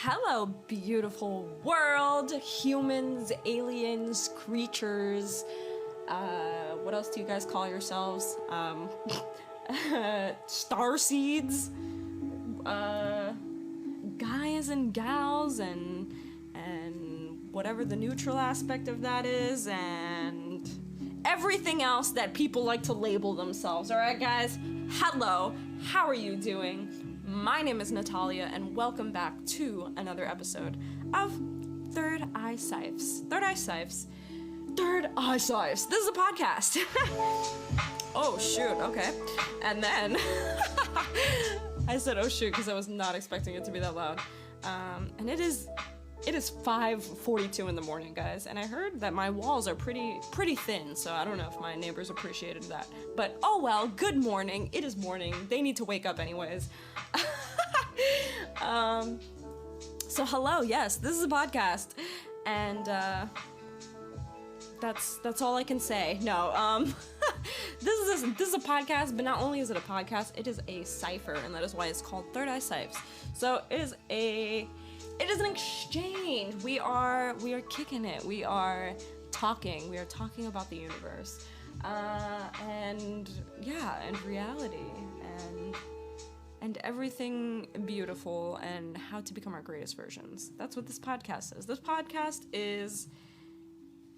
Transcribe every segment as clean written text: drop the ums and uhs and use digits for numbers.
Hello, beautiful world, humans, aliens, creatures, what else do you guys call yourselves? Starseeds, guys and gals, and whatever the neutral aspect of that is, and everything else that people like to label themselves. Alright, guys? Hello, how are you doing? My name is Natalia, and welcome back to another episode of ThirdEyeCyphs. ThirdEyeCyphs. ThirdEyeCyphs. This is a podcast. Oh, shoot, okay. And then, I said, oh, shoot, because I was not expecting it to be that loud. And it is 5:42 in the morning, guys, and I heard that my walls are pretty thin, so I don't know if my neighbors appreciated that. But oh well, good morning. It is morning. They need to wake up anyways. So hello, yes, this is a podcast, and that's all I can say. No, this is a podcast, but not only is it a podcast, it is a cipher, and that is why it's called ThirdEyeCyphs. So it is an exchange. We are kicking it. We are talking. We are talking about the universe, and reality, and everything beautiful, and how to become our greatest versions. That's what this podcast is. This podcast is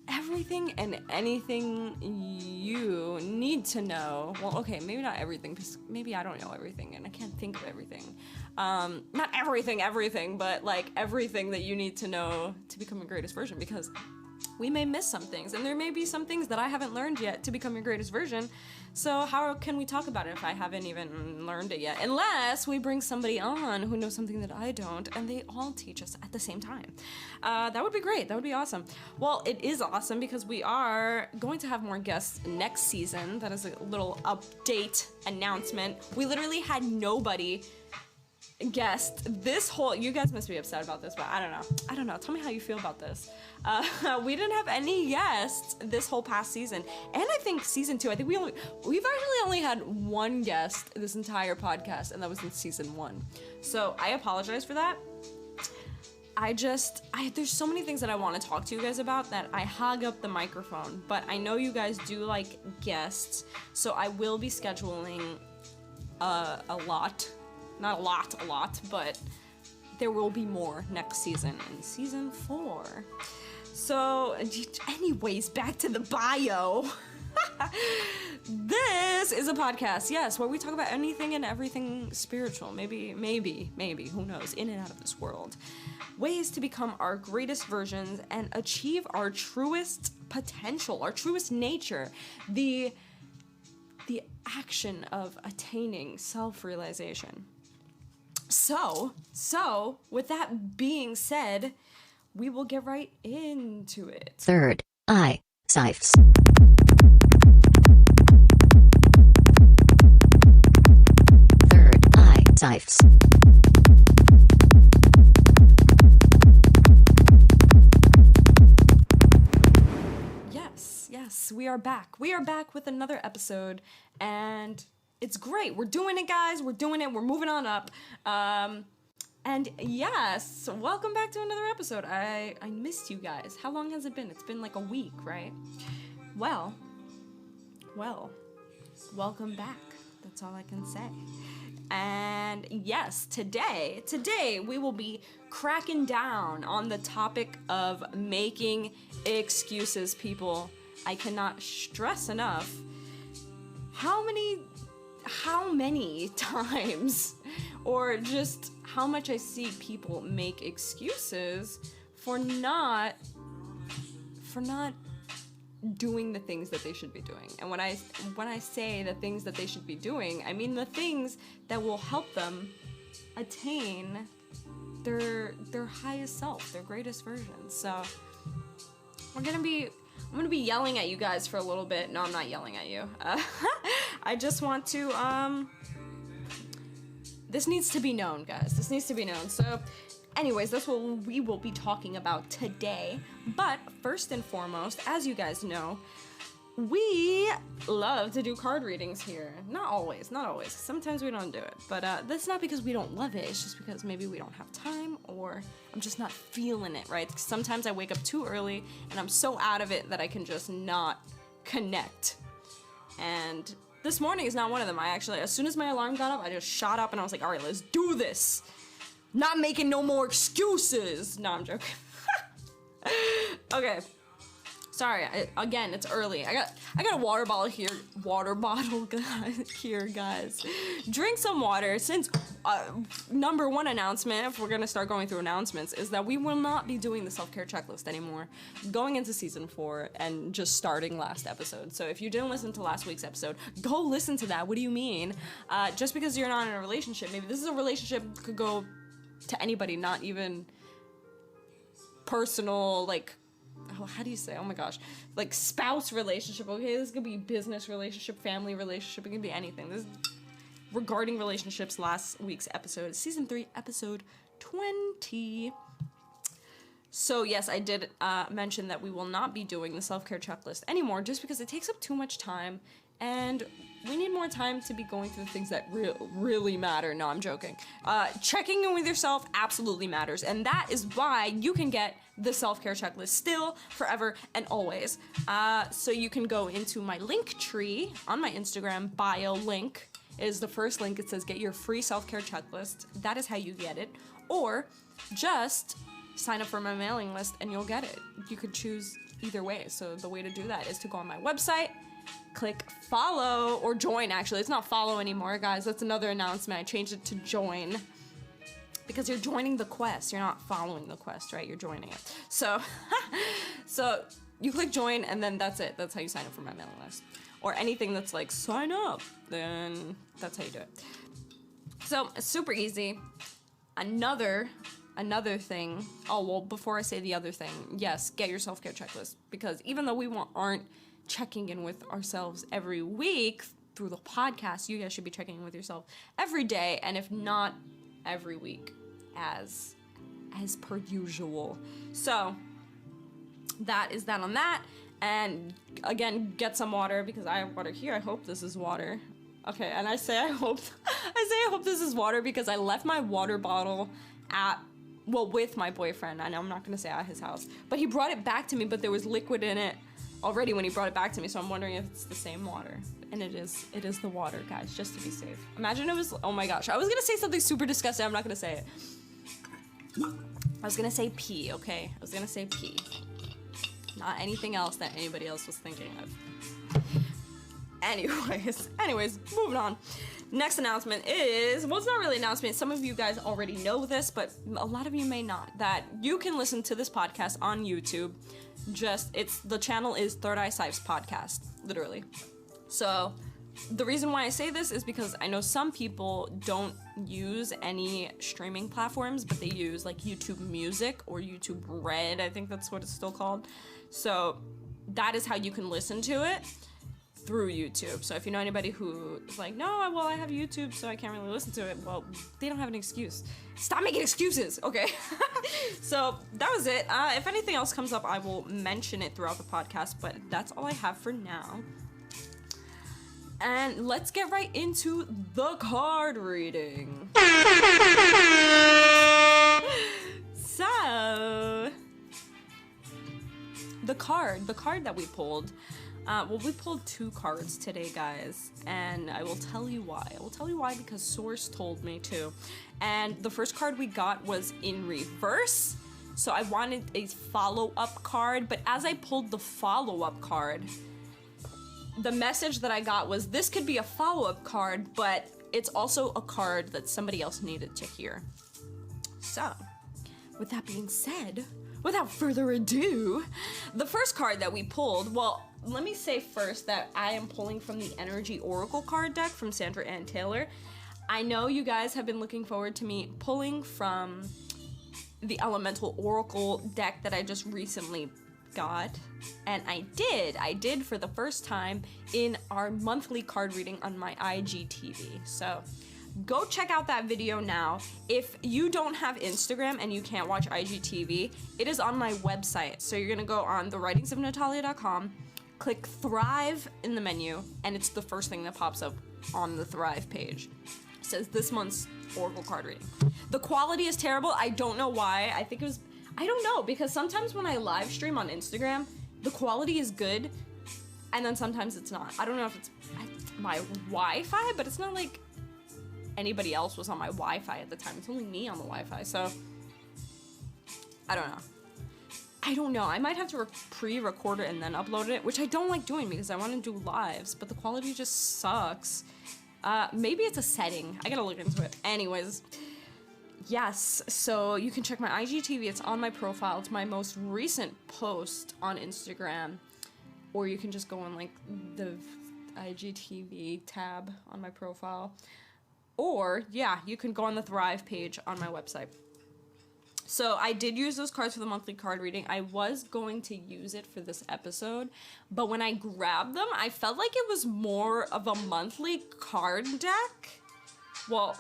everything and anything you need to know. Well, okay, maybe not everything, because maybe I don't know everything, and I can't think of everything. Not everything, but like everything that you need to know to become your greatest version, because we may miss some things, and there may be some things that I haven't learned yet to become your greatest version. So how can we talk about it if I haven't even learned it yet? Unless we bring somebody on who knows something that I don't, and they all teach us at the same time. That would be great. That would be awesome. Well, it is awesome because we are going to have more guests next season. That is a little update announcement. We literally had nobody guest this whole, you guys must be upset about this, but I don't know, tell me how you feel about this. We didn't have any guests this whole past season, and I think season 2, I think we've actually only had one guest this entire podcast, and that was in season 1, so I apologize for that. There's so many things that I want to talk to you guys about that I hog up the microphone, but I know you guys do like guests, so I will be scheduling a lot, but there will be more next season, in season 4. So, anyways, back to the bio. This is a podcast, yes, where we talk about anything and everything spiritual. Maybe, who knows, in and out of this world. Ways to become our greatest versions and achieve our truest potential, our truest nature. The action of attaining self-realization. So, with that being said, we will get right into it. ThirdEyeCyphs. ThirdEyeCyphs. Yes, we are back. We are back with another episode, and it's great. We're doing it, guys. We're doing it. We're moving on up. And yes, welcome back to another episode. I missed you guys. How long has it been? It's been like a week, right? Well, welcome back. That's all I can say. And yes, today we will be cracking down on the topic of making excuses, people. I cannot stress enough how many times, or just how much I see people make excuses for not doing the things that they should be doing. And when I say the things that they should be doing, I mean the things that will help them attain their highest self, their greatest version. So I'm gonna be yelling at you guys for a little bit. No, I'm not yelling at you. I just want to, this needs to be known, guys. This needs to be known. So, anyways, that's what we will be talking about today. But first and foremost, as you guys know, we love to do card readings here. Not always. Sometimes we don't do it. But that's not because we don't love it. It's just because maybe we don't have time or I'm just not feeling it, right? Sometimes I wake up too early and I'm so out of it that I can just not connect. And this morning is not one of them. I actually, as soon as my alarm got up, I just shot up and I was like, all right, let's do this. Not making no more excuses. No, I'm joking. Okay. Sorry, again, it's early. I got a water bottle here. Guys. Drink some water. Since number one announcement, if we're gonna start going through announcements, is that we will not be doing the self-care checklist anymore. Going into season 4 and just starting last episode. So if you didn't listen to last week's episode, go listen to that. What do you mean? Just because you're not in a relationship, maybe this is a relationship could go to anybody, not even personal, like, how do you say? Oh my gosh. Like spouse relationship, okay? This could be business relationship, family relationship, it could be anything. This is regarding relationships, last week's episode, season 3, episode 20. So yes, I did mention that we will not be doing the self-care checklist anymore just because it takes up too much time and we need more time to be going through the things that really matter. No, I'm joking. Checking in with yourself absolutely matters, and that is why you can get the self-care checklist still, forever, and always. So you can go into my link tree on my Instagram bio link. Is the first link. It says get your free self-care checklist. That is how you get it. Or just sign up for my mailing list and you'll get it. You could choose either way. So the way to do that is to go on my website, click follow, or join. Actually, it's not follow anymore, guys. That's another announcement. I changed it to join because you're joining the quest. You're not following the quest, right? You're joining it. So so you click join and then that's it. That's how you sign up for my mailing list. Or anything that's like sign up, then that's how you do it. So it's super easy. Another thing. Oh, well, before I say the other thing, yes, get your self-care checklist, because even though we aren't checking in with ourselves every week through the podcast, you guys should be checking in with yourself every day, and if not every week, as per usual. So that is that on that. And again, get some water, because I have water here. I hope this is water. Okay, and I hope this is water because I left my water bottle with my boyfriend. I know I'm not gonna say at his house, but he brought it back to me, but there was liquid in it already when he brought it back to me, so I'm wondering if it's the same water. And it is the water, guys, just to be safe. Imagine it was, oh my gosh, I was gonna say something super disgusting. I'm not gonna say it. I was gonna say pee, okay? I was gonna say pee. Not anything else that anybody else was thinking of. Anyways, moving on. Next announcement is, well, it's not really an announcement. Some of you guys already know this, but a lot of you may not, that you can listen to this podcast on YouTube. The channel is ThirdEyeCyphs podcast, literally. So the reason why I say this is because I know some people don't use any streaming platforms, but they use like YouTube Music or YouTube Red, I think that's what it's still called. So that is how you can listen to it, through YouTube. So if you know anybody who is like, no, well, I have YouTube, so I can't really listen to it, well, they don't have an excuse. Stop making excuses, okay? So that was it. If anything else comes up, I will mention it throughout the podcast, but that's all I have for now. And let's get right into the card reading. So, the card that we pulled, we pulled 2 cards today, guys, and I will tell you why. I will tell you why because Source told me to. And the first card we got was in reverse, so I wanted a follow-up card, but as I pulled the follow-up card, the message that I got was, this could be a follow-up card, but it's also a card that somebody else needed to hear. So, with that being said, without further ado, the first card that we pulled, well, let me say first that I am pulling from the Energy Oracle card deck from Sandra Ann Taylor. I know you guys have been looking forward to me pulling from the Elemental Oracle deck that I just recently got, and I did for the first time in our monthly card reading on my IGTV. So go check out that video now. If you don't have Instagram and you can't watch IGTV, it is on my website. So you're gonna go on thewritingsofnatalia.com, click Thrive in the menu, and it's the first thing that pops up on the Thrive page. It says this month's Oracle card reading. The quality is terrible. I don't know why. I think it was, I don't know, because sometimes when I live stream on Instagram, the quality is good, and then sometimes it's not. I don't know if it's my Wi-Fi, but it's not like anybody else was on my Wi-Fi at the time. It's only me on the Wi-Fi, so I don't know. I might have to pre-record it and then upload it, which I don't like doing because I want to do lives, but the quality just sucks. Maybe it's a setting. I gotta look into it. Anyways, yes, so you can check my IGTV. It's on my profile. It's my most recent post on Instagram, or you can just go on like the IGTV tab on my profile, or yeah, you can go on the Thrive page on my website. So I did use those cards for the monthly card reading. I was going to use it for this episode, but when I grabbed them, I felt like it was more of a monthly card deck. Well,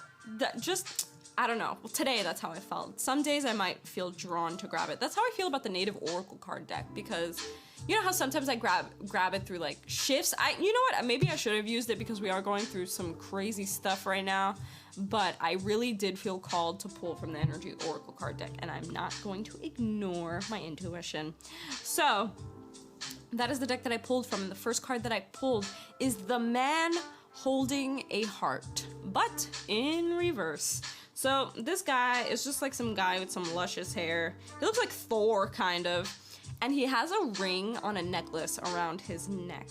I don't know. Well, today that's how I felt. Some days I might feel drawn to grab it. That's how I feel about the Native Oracle card deck, because you know how sometimes I grab it through like shifts? You know what? Maybe I should have used it because we are going through some crazy stuff right now. But I really did feel called to pull from the Energy Oracle card deck, and I'm not going to ignore my intuition. So that is the deck that I pulled from, and the first card that I pulled is the Man Holding a Heart, but in reverse. So this guy is just like some guy with some luscious hair. He looks like Thor, kind of, and he has a ring on a necklace around his neck.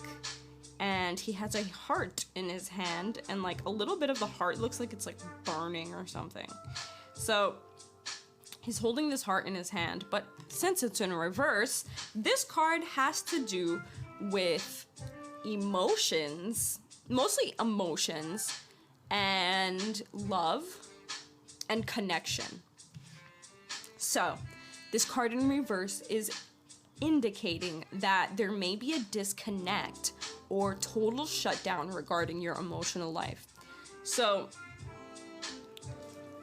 And he has a heart in his hand, and like a little bit of the heart looks like it's like burning or something. So he's holding this heart in his hand, but since it's in reverse, this card has to do with emotions, mostly emotions, and love and connection. So this card in reverse is indicating that there may be a disconnect or total shutdown regarding your emotional life. So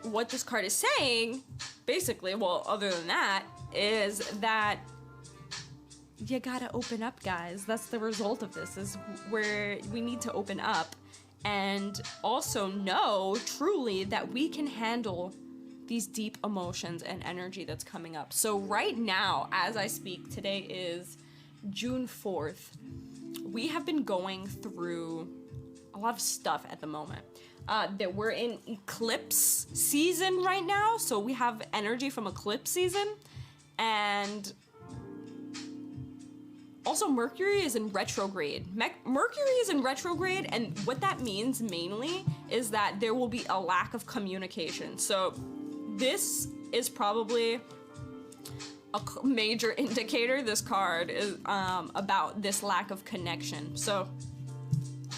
what this card is saying, basically, well, other than that, is that you gotta open up, guys. That's the result of this, is where we need to open up and also know truly that we can handle these deep emotions and energy that's coming up. So right now, as I speak, today is June 4th. We have been going through a lot of stuff at the moment. That we're in eclipse season right now, so we have energy from eclipse season, and also Mercury is in retrograde. Mercury is in retrograde, and what that means mainly is that there will be a lack of communication. So this is probably a major indicator. This card is about this lack of connection. So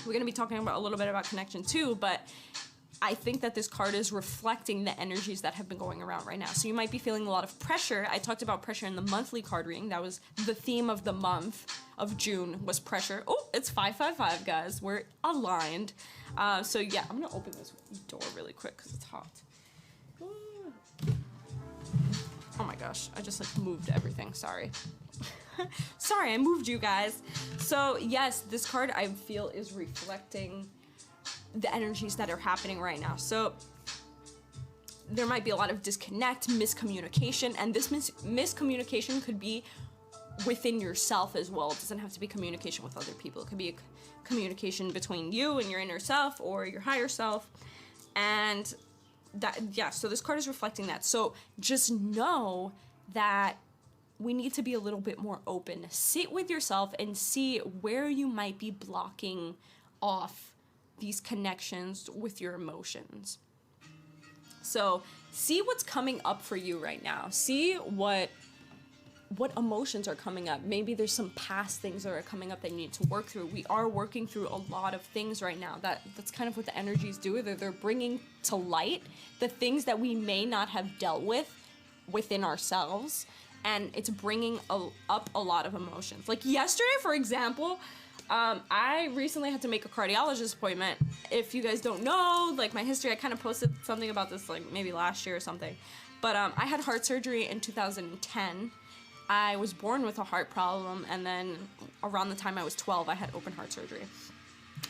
we're going to be talking about a little bit about connection too, but I think that this card is reflecting the energies that have been going around right now. So you might be feeling a lot of pressure. I talked about pressure in the monthly card reading. That was the theme of the month of June, was pressure. Oh, it's 555, guys. We're aligned. So yeah, I'm going to open this door really quick because it's hot. Oh my gosh, I just like moved everything, sorry. Sorry, I moved you guys. So yes, this card I feel is reflecting the energies that are happening right now. So there might be a lot of disconnect, miscommunication, and this miscommunication could be within yourself as well. It doesn't have to be communication with other people. It could be a communication between you and your inner self or your higher self. And that, yeah, so this card is reflecting that. So just know that we need to be a little bit more open. Sit with yourself and see where you might be blocking off these connections with your emotions. So see what's coming up for you right now. See what emotions are coming up. Maybe there's some past things that are coming up that you need to work through. We are working through a lot of things right now. That's kind of what the energies do. They're bringing to light the things that we may not have dealt with within ourselves, and it's bringing up a lot of emotions. Like yesterday, for example, I recently had to make a cardiologist appointment. If you guys don't know, like my history, I kind of posted something about this like maybe last year or something. But I had heart surgery in 2010. I was born with a heart problem, and then around the time I was 12, I had open heart surgery.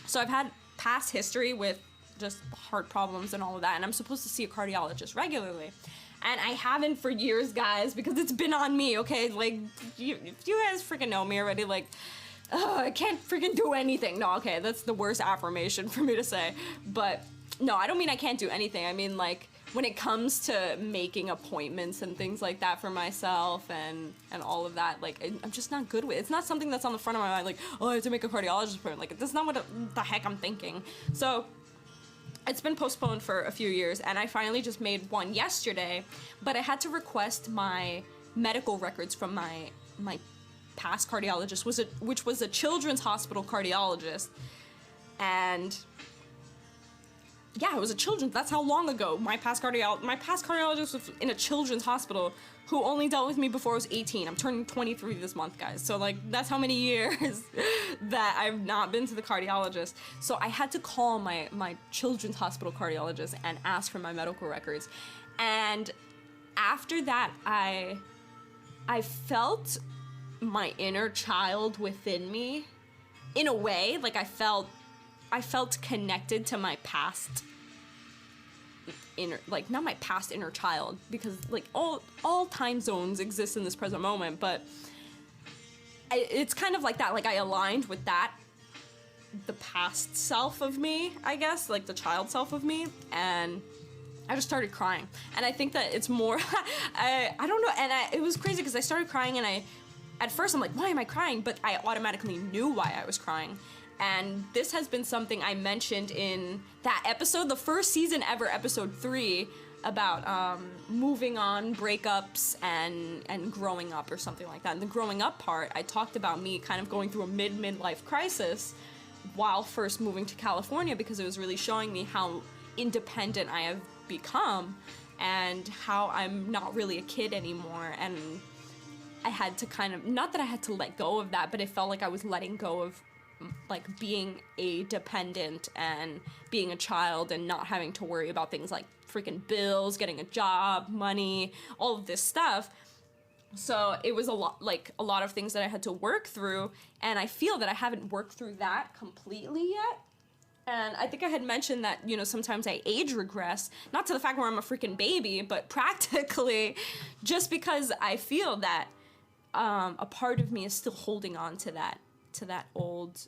So I've had past history with just heart problems and all of that, and I'm supposed to see a cardiologist regularly. And I haven't for years, guys, because it's been on me, okay? Like, if you guys freaking know me already, like, I can't freaking do anything. No, okay, that's the worst affirmation for me to say. But, no, I don't mean I can't do anything. I mean, like, when it comes to making appointments and things like that for myself and all of that, like, I'm just not good with it. It's not something that's on the front of my mind, like, oh, I have to make a cardiologist appointment. Like, that's not what the heck I'm thinking. So it's been postponed for a few years, and I finally just made one yesterday, but I had to request my medical records from my past cardiologist, which was a children's hospital cardiologist. And yeah, it was a children's. That's how long ago my past cardiologist was in a children's hospital, who only dealt with me before I was 18. I'm turning 23 this month, guys. So, like, that's how many years that I've not been to the cardiologist. So I had to call my children's hospital cardiologist and ask for my medical records. And after that, I felt my inner child within me, in a way. Like, I felt connected to my past inner, like, not my past inner child, because, like, all time zones exist in this present moment, but it's kind of like that. Like, I aligned with that, the past self of me, I guess, like the child self of me, and I just started crying. And I think that it's more I don't know, and it was crazy because I started crying, and at first I'm like, why am I crying? But I automatically knew why I was crying. And this has been something I mentioned in that episode, the first season ever, episode 3, about moving on, breakups, and growing up, or something like that. In the growing up part, I talked about me kind of going through a midlife crisis while first moving to California, because it was really showing me how independent I have become and how I'm not really a kid anymore. And I had to kind of, not that I had to let go of that, but it felt like I was letting go of, like, being a dependent and being a child and not having to worry about things like freaking bills, getting a job, money, all of this stuff. So it was a lot of things that I had to work through, and I feel that I haven't worked through that completely yet. And I think I had mentioned that, you know, sometimes I age regress, not to the fact where I'm a freaking baby, but practically just because I feel that a part of me is still holding on to that old,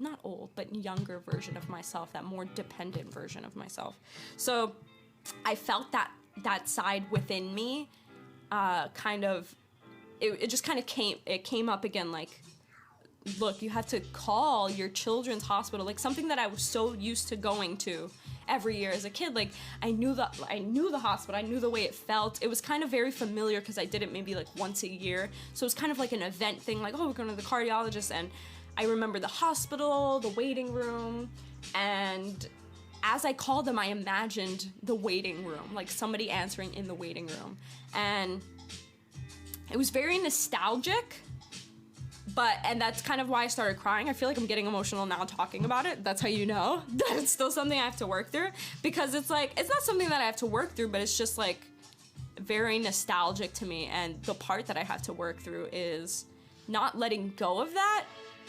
not old, but younger version of myself, that more dependent version of myself. So I felt that side within me, it just kind of came up again, like, look, you have to call your children's hospital, like something that I was so used to going to every year as a kid. Like, I knew the hospital, I knew the way it felt. It was kind of very familiar because I did it maybe like once a year. So it was kind of like an event thing, like, oh, we're going to the cardiologist. And I remember the hospital, the waiting room, and as I called them, I imagined the waiting room, like somebody answering in the waiting room. And it was very nostalgic. And that's kind of why I started crying. I feel like I'm getting emotional now talking about it. That's how you know that it's still something I have to work through. Because it's like, it's not something that I have to work through, but it's just like very nostalgic to me. And the part that I have to work through is not letting go of that,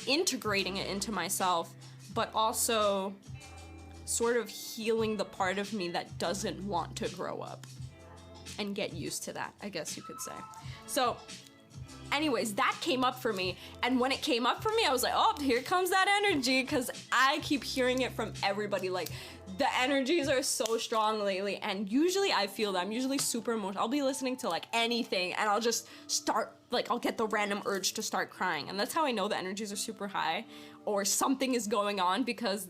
integrating it into myself, but also sort of healing the part of me that doesn't want to grow up and get used to that, I guess you could say. So anyways, that came up for me, and when it came up for me, I was like, oh, here comes that energy, because I keep hearing it from everybody, like, the energies are so strong lately, and usually I feel that I'm usually super emotional. I'll be listening to, like, anything, and I'll just start, like, I'll get the random urge to start crying, and that's how I know the energies are super high, or something is going on, because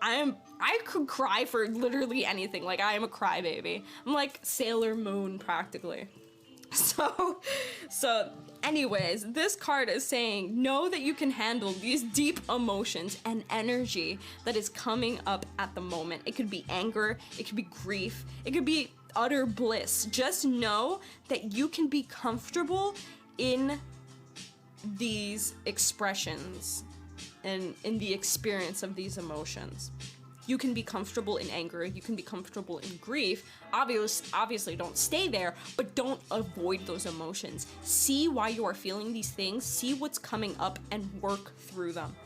I could cry for literally anything. Like, I am a crybaby. I'm like Sailor Moon, practically. So anyways, this card is saying, know that you can handle these deep emotions and energy that is coming up at the moment. It could be anger, it could be grief, it could be utter bliss. Just know that you can be comfortable in these expressions and in the experience of these emotions. You can be comfortable in anger. You can be comfortable in grief. Obviously don't stay there, but don't avoid those emotions. See why you are feeling these things. See what's coming up and work through them.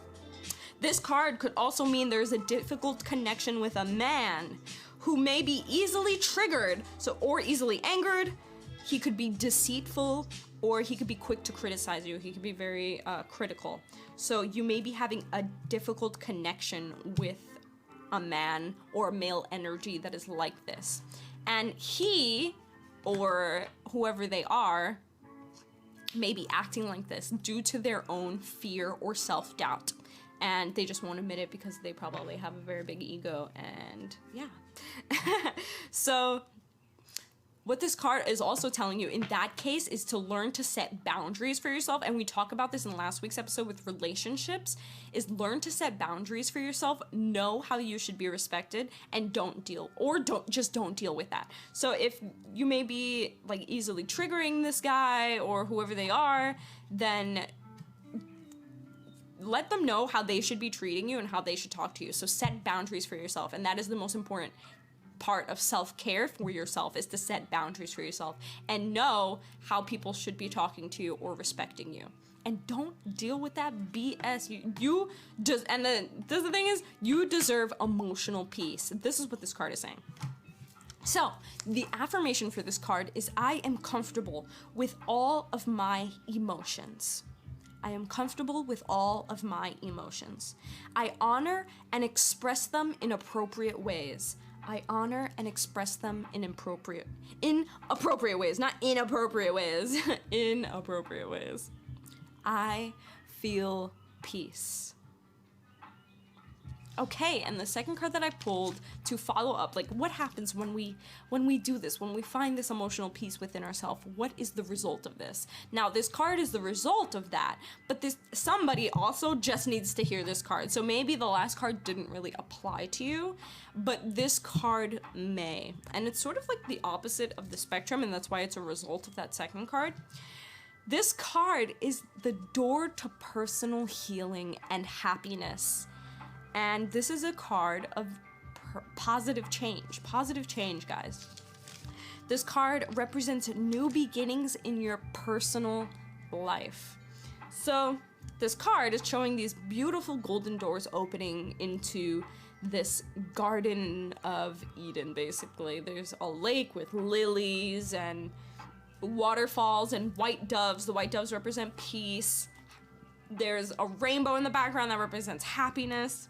This card could also mean there's a difficult connection with a man who may be easily triggered, or easily angered. He could be deceitful, or he could be quick to criticize you. He could be very critical. So you may be having a difficult connection with a man or a male energy that is like this. And he, or whoever they are, may be acting like this due to their own fear or self-doubt. And they just won't admit it because they probably have a very big ego, and yeah. So what this card is also telling you in that case is to learn to set boundaries for yourself. And we talk about this in last week's episode with relationships, is learn to set boundaries for yourself, know how you should be respected, and don't deal with that. So if you may be like easily triggering this guy or whoever they are, then let them know how they should be treating you and how they should talk to you. So set boundaries for yourself. And that is the most important part of self-care for yourself, is to set boundaries for yourself and know how people should be talking to you or respecting you. And don't deal with that BS. The thing is, you deserve emotional peace. This is what this card is saying. So the affirmation for this card is, I am comfortable with all of my emotions. I am comfortable with all of my emotions. I honor and express them in appropriate ways. I honor and express them in appropriate ways, not inappropriate ways, inappropriate ways. I feel peace. Okay, and the second card that I pulled to follow up, like what happens when we do this, when we find this emotional peace within ourselves, what is the result of this? Now, this card is the result of that, but somebody also just needs to hear this card. So maybe the last card didn't really apply to you, but this card may. And it's sort of like the opposite of the spectrum, and that's why it's a result of that second card. This card is the door to personal healing and happiness. And this is a card of positive change. Positive change, guys. This card represents new beginnings in your personal life. So this card is showing these beautiful golden doors opening into this Garden of Eden, basically. There's a lake with lilies and waterfalls and white doves. The white doves represent peace. There's a rainbow in the background that represents happiness.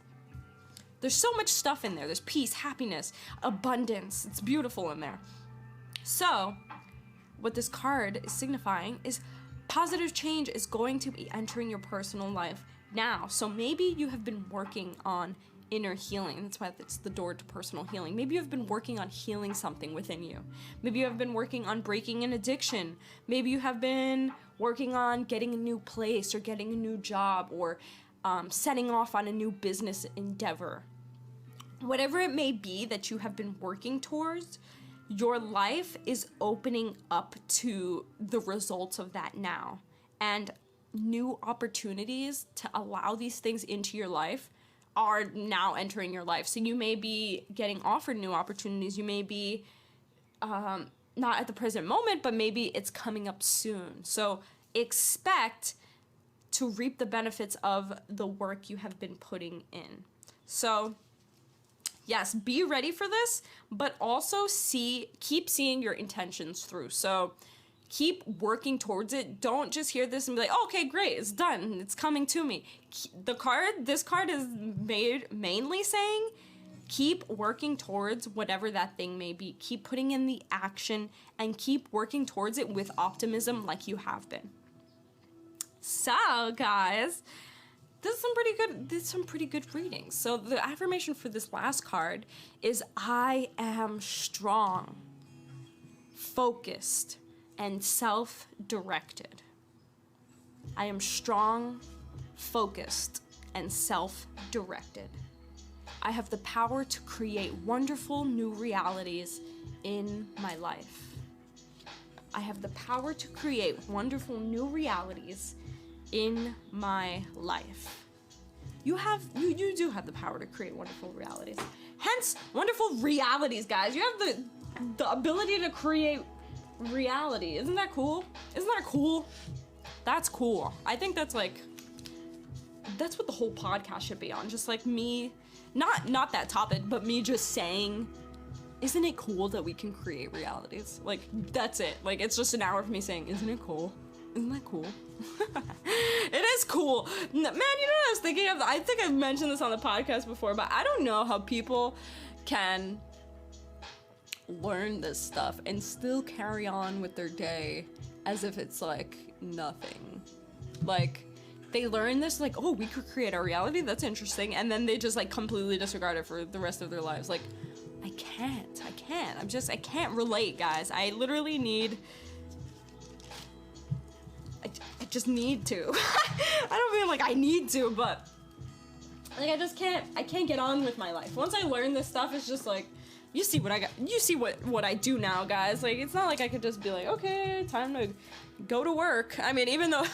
There's so much stuff in there. There's peace, happiness, abundance. It's beautiful in there. So, what this card is signifying is positive change is going to be entering your personal life now. So maybe you have been working on inner healing. That's why it's the door to personal healing. Maybe you have been working on healing something within you. Maybe you have been working on breaking an addiction. Maybe you have been working on getting a new place or getting a new job or setting off on a new business endeavor. Whatever it may be that you have been working towards, your life is opening up to the results of that now. And new opportunities to allow these things into your life are now entering your life. So you may be getting offered new opportunities. You may be not at the present moment, but maybe it's coming up soon. So expect to reap the benefits of the work you have been putting in. So yes, be ready for this, but also keep seeing your intentions through. So keep working towards it. Don't just hear this and be like, oh, okay, great, it's done, it's coming to me. This card is mainly saying, keep working towards whatever that thing may be. Keep putting in the action and keep working towards it with optimism like you have been. So, guys, this is some pretty good readings. So the affirmation for this last card is, I am strong, focused, and self-directed. I am strong, focused, and self-directed. I have the power to create wonderful new realities in my life. I have the power to create wonderful new realities in my life. You do have the power to create wonderful realities. Hence, wonderful realities, guys. You have the ability to create reality. Isn't that cool? Isn't that cool? That's cool. I think that's like, that's what the whole podcast should be on. Just like me, not that topic, but me just saying, isn't it cool that we can create realities? Like, that's it. Like, it's just an hour of me saying, isn't it cool? Isn't that cool? It is cool. Man, you know what I was thinking of? I think I've mentioned this on the podcast before, but I don't know how people can learn this stuff and still carry on with their day as if it's like nothing. Like, they learn this, like, oh, we could create our reality, that's interesting, and then they just like completely disregard it for the rest of their lives. Like, I can't. I can't relate, guys. I literally need, I just need to. I don't mean like I need to, but like I can't get on with my life. Once I learn this stuff, it's just like, you see what I got, you see what I do now, guys. Like, it's not like I could just be like, okay, time to go to work. I mean, even though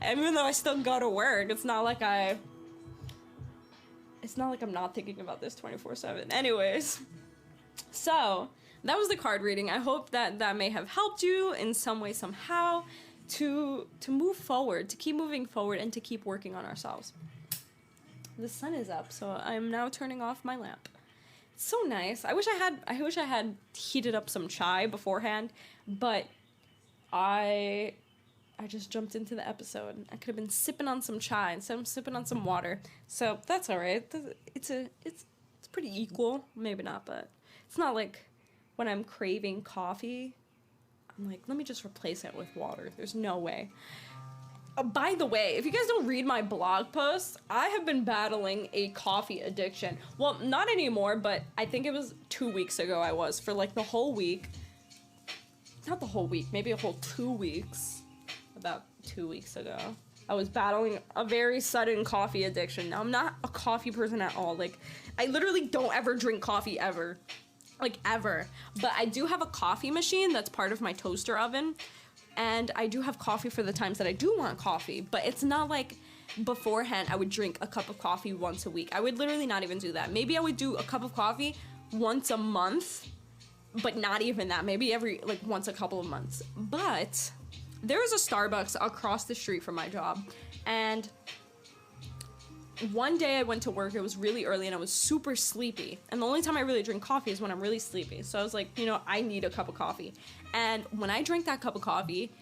I still go to work, it's not like I'm not thinking about this 24/7. Anyways, so that was the card reading. I hope that may have helped you in some way, somehow, to move forward, to keep moving forward, and to keep working on ourselves. The sun is up, so I'm now turning off my lamp. It's so nice. I wish I had heated up some chai beforehand, but I just jumped into the episode. I could have been sipping on some chai instead of sipping on some water. So that's all right. It's pretty equal. Maybe not, but it's not like when I'm craving coffee, I'm like, let me just replace it with water. There's no way. By the way, if you guys don't read my blog posts, I have been battling a coffee addiction. Well, not anymore, but I think it was 2 weeks ago I was, for like the whole week. Not the whole week, maybe a whole 2 weeks. About 2 weeks ago. I was battling a very sudden coffee addiction. Now, I'm not a coffee person at all. Like, I literally don't ever drink coffee ever. Like, ever. But I do have a coffee machine that's part of my toaster oven. And I do have coffee for the times that I do want coffee, but it's not like beforehand I would drink a cup of coffee once a week. I would literally not even do that. Maybe I would do a cup of coffee once a month, but not even that. Maybe once a couple of months. But there is a Starbucks across the street from my job, and one day I went to work, it was really early, and I was super sleepy. And the only time I really drink coffee is when I'm really sleepy. So I was like, I need a cup of coffee. And when I drank that cup of coffee,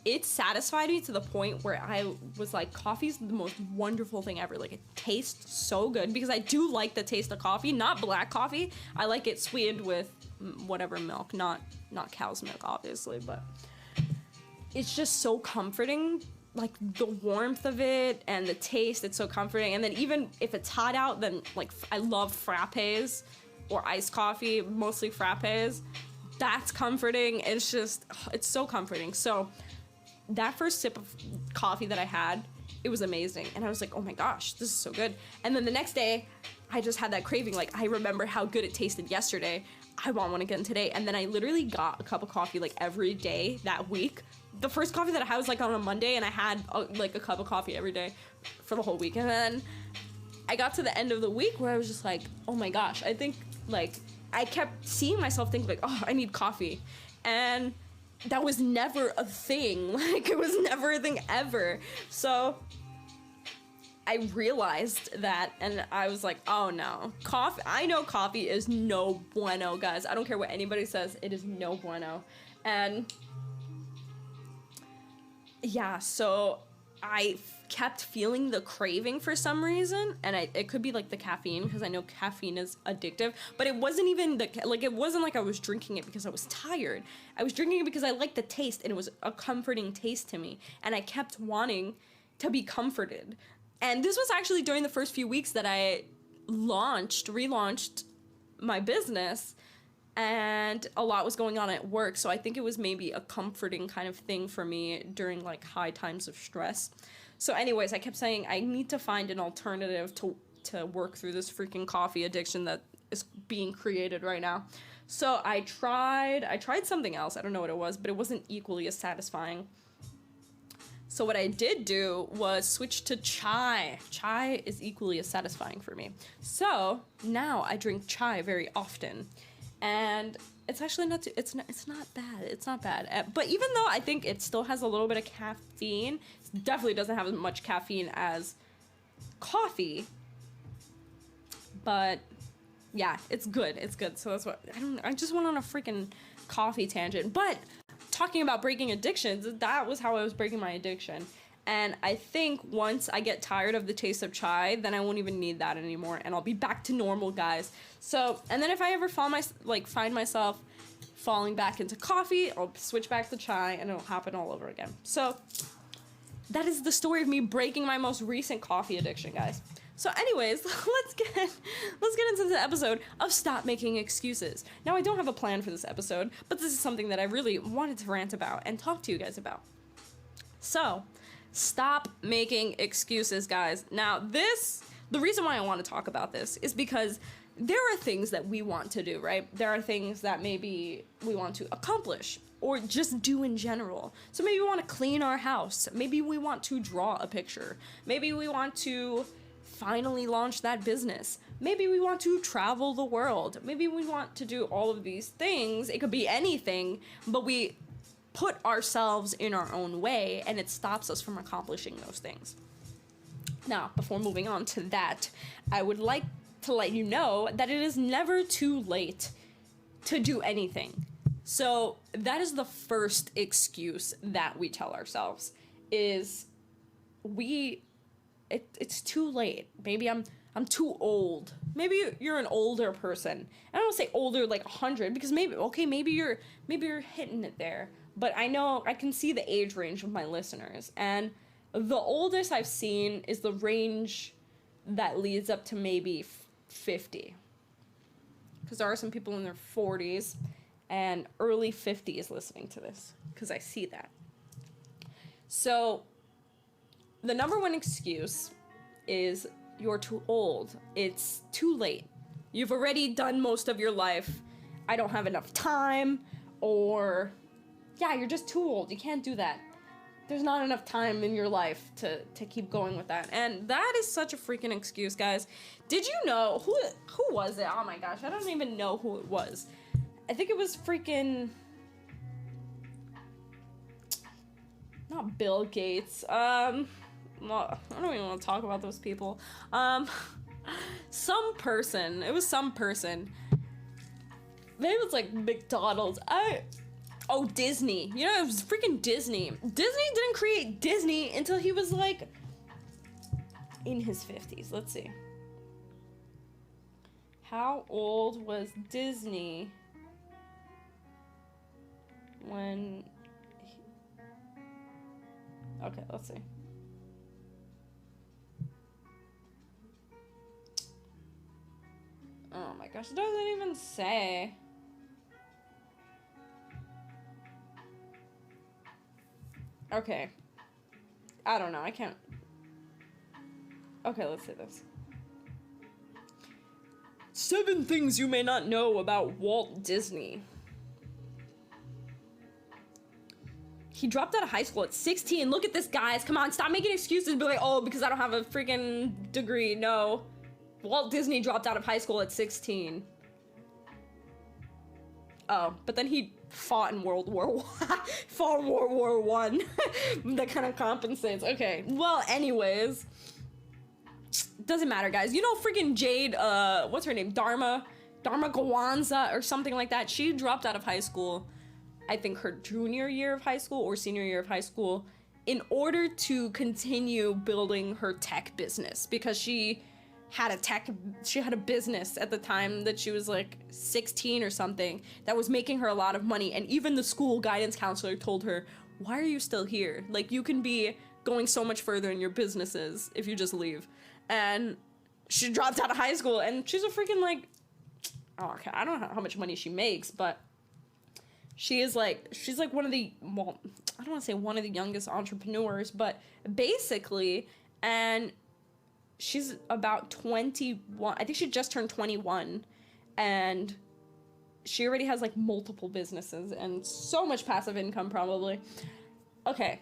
it satisfied me to the point where I was like, coffee's the most wonderful thing ever. Like, it tastes so good, because I do like the taste of coffee, not black coffee. I like it sweetened with whatever milk, not cow's milk, obviously, but it's just so comforting. Like, the warmth of it and the taste, it's so comforting. And then even if it's hot out, then like I love frappes or iced coffee, mostly frappes. That's comforting. It's so comforting. So that first sip of coffee that I had, it was amazing. And I was like, oh my gosh, this is so good. And then the next day, I just had that craving. Like, I remember how good it tasted yesterday. I want one again today. And then I literally got a cup of coffee like every day that week. The first coffee that I had was like on a Monday, and I had like a cup of coffee every day for the whole week. And then I got to the end of the week where I was just like, oh my gosh, I think like I kept seeing myself think like, oh, I need coffee. And that was never a thing. Like, it was never a thing ever. So I realized that, and I was like, oh no, coffee. I know coffee is no bueno, guys. I don't care what anybody says. It is no bueno. And yeah, so I kept feeling the craving for some reason, and it could be like the caffeine, because I know caffeine is addictive, but it wasn't even it wasn't like I was drinking it because I was tired. I was drinking it because I liked the taste, and it was a comforting taste to me, and I kept wanting to be comforted. And this was actually during the first few weeks that I relaunched my business, and a lot was going on at work, so I think it was maybe a comforting kind of thing for me during like high times of stress. So anyways, I kept saying I need to find an alternative to work through this freaking coffee addiction that is being created right now. So I tried something else. I don't know what it was, but it wasn't equally as satisfying. So what I did do was switch to chai. Chai is equally as satisfying for me. So now I drink chai very often, and it's actually not it's not bad. It's not bad. But even though I think it still has a little bit of caffeine, it definitely doesn't have as much caffeine as coffee. But yeah, it's good. It's good. So that's what I just went on a freaking coffee tangent. But talking about breaking addictions, that was how I was breaking my addiction. And I think once I get tired of the taste of chai, then I won't even need that anymore, and I'll be back to normal, guys. So, and then if I ever find myself falling back into coffee, I'll switch back to chai, and it'll happen all over again. So that is the story of me breaking my most recent coffee addiction, guys. So anyways, let's get into the episode of Stop Making Excuses. Now, I don't have a plan for this episode, but this is something that I really wanted to rant about and talk to you guys about. So, stop making excuses, guys. Now, the reason why I want to talk about this is because there are things that we want to do, right? There are things that maybe we want to accomplish or just do in general. So maybe we want to clean our house. Maybe we want to draw a picture. Maybe we want to finally launch that business. Maybe we want to travel the world. Maybe we want to do all of these things. It could be anything, but we put ourselves in our own way, and it stops us from accomplishing those things. Now, before moving on to that, I would like to let you know that it is never too late to do anything. So that is the first excuse that we tell ourselves, is it's too late. Maybe I'm too old. Maybe you're an older person. I don't say older like 100, because maybe you're hitting it there. But I know I can see the age range of my listeners, and the oldest I've seen is the range that leads up to maybe 50. Because there are some people in their 40s and early 50s listening to this, because I see that. So the number one excuse is you're too old. It's too late. You've already done most of your life. I don't have enough time, or yeah, you're just too old. You can't do that. There's not enough time in your life to keep going with that. And that is such a freaking excuse, guys. Did you know, who was it? Oh my gosh, I don't even know who it was. I think it was freaking, not Bill Gates. Well, I don't even want to talk about those people. Some person. It was some person. Maybe it was like McDonald's. Oh, Disney. You know, it was freaking Disney. Disney didn't create Disney until he was like in his 50s. Let's see. How old was Disney when okay, let's see. Oh my gosh, it doesn't even say. Okay. I don't know, I can't. Okay, let's say this. 7 things you may not know about Walt Disney. He dropped out of high school at 16. Look at this, guys. Come on, stop making excuses and be like, oh, because I don't have a freaking degree. No. Walt Disney dropped out of high school at 16. Oh, but then he fought in World War I. That kind of compensates. Okay. Well, anyways. Doesn't matter, guys. You know freaking Jade, what's her name? Dharma Gawanza or something like that. She dropped out of high school, I think her junior year of high school or senior year of high school, in order to continue building her tech business, because she had a business at the time that she was like 16 or something that was making her a lot of money. And even the school guidance counselor told her, why are you still here? Like, you can be going so much further in your businesses if you just leave. And she dropped out of high school, and she's a freaking like, oh, okay, I don't know how much money she makes, but she's like one of the, well, I don't want to say one of the youngest entrepreneurs, but basically, and she's about 21. I think she just turned 21, and she already has like multiple businesses and so much passive income probably. Okay.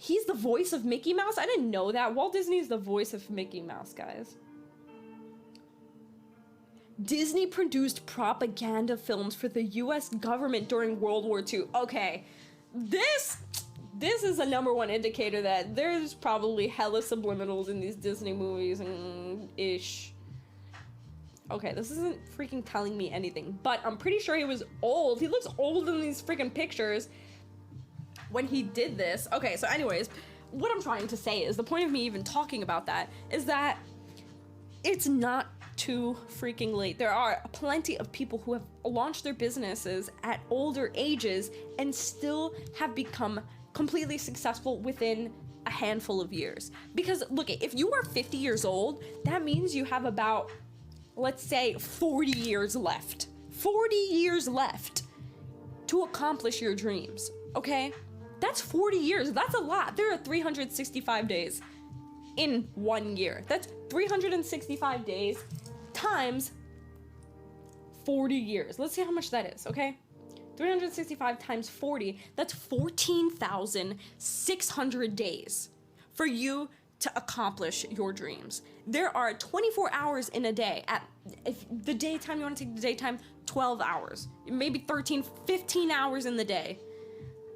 He's the voice of Mickey Mouse? I didn't know that. Walt Disney is the voice of Mickey Mouse, guys. Disney produced propaganda films for the US government during World War II. Okay, this is a number one indicator that there's probably hella subliminals in these Disney movies and ish. Okay, this isn't freaking telling me anything, but I'm pretty sure he was old. He looks old in these freaking pictures when he did this. Okay, so anyways, what I'm trying to say is, the point of me even talking about that is that it's not too freaking late. There are plenty of people who have launched their businesses at older ages and still have become completely successful within a handful of years. Because look, if you are 50 years old, that means you have about, let's say, 40 years left. 40 years left to accomplish your dreams, okay? That's 40 years. That's a lot. There are 365 days in 1 year. That's 365 days times 40 years. Let's see how much that is, okay? 365 times 40, that's 14,600 days for you to accomplish your dreams. There are 24 hours in a day. If the daytime, you want to take the daytime, 12 hours, maybe 13, 15 hours in the day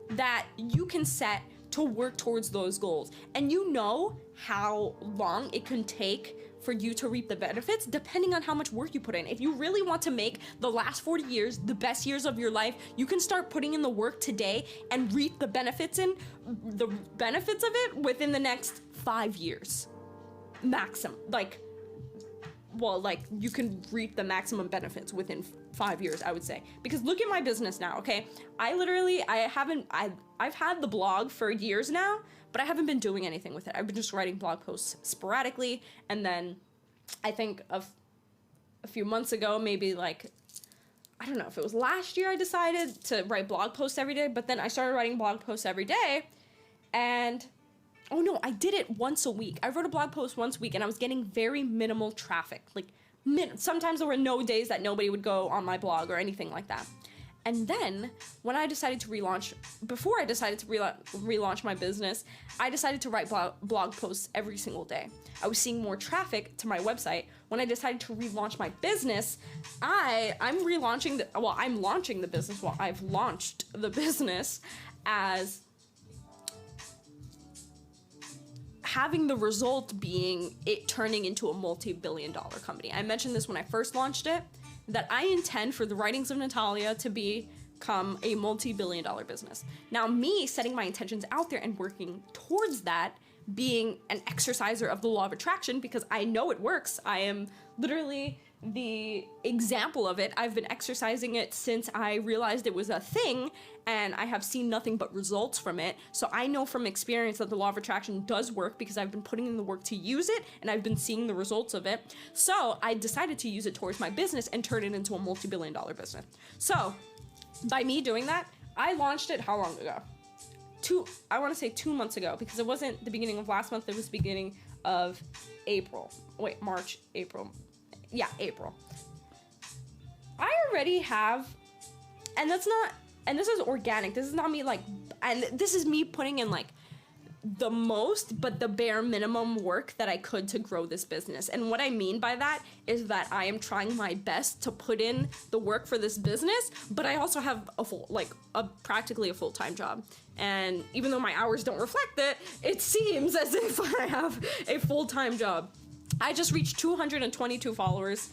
that you can set to work towards those goals. And you know how long it can take for you to reap the benefits depending on how much work you put in. If you really want to make the last 40 years the best years of your life, you can start putting in the work today and reap the benefits of it within the next 5 years. Maximum. You can reap the maximum benefits within 5 years, I would say. Because look at my business now, okay? I've had the blog for years now, but I haven't been doing anything with it. I've been just writing blog posts sporadically, and then I think of a few months ago, maybe I don't know if it was last year, I decided to write blog posts every day, but then I started writing blog posts every day, and oh no, I did it once a week. I wrote a blog post once a week, and I was getting very minimal traffic. Sometimes there were no days that nobody would go on my blog or anything like that. And then, when I decided to before I decided to relaunch my business, I decided to write blog posts every single day. I was seeing more traffic to my website. When I decided to relaunch my business, I'm launching the business. Well, I've launched the business as having the result being it turning into a multi-billion-dollar company. I mentioned this when I first launched it, that I intend for the Writings of Natalia to become a multi-billion-dollar business. Now, me setting my intentions out there and working towards that, being an exerciser of the law of attraction, because I know it works. I am literally the example of it. I've been exercising it since I realized it was a thing, and I have seen nothing but results from it. So I know from experience that the law of attraction does work because I've been putting in the work to use it, and I've been seeing the results of it. So I decided to use it towards my business and turn it into a multi-billion-dollar business. So by me doing that, I launched it how long ago? I want to say 2 months ago, because it wasn't the beginning of last month, it was the beginning of April. Wait, March, April. Yeah, April. I already have, and this is organic. This is not me and this is me putting in the most, but the bare minimum work that I could to grow this business. And what I mean by that is that I am trying my best to put in the work for this business, but I also have practically a full-time job. And even though my hours don't reflect it, it seems as if I have a full-time job. I just reached 222 followers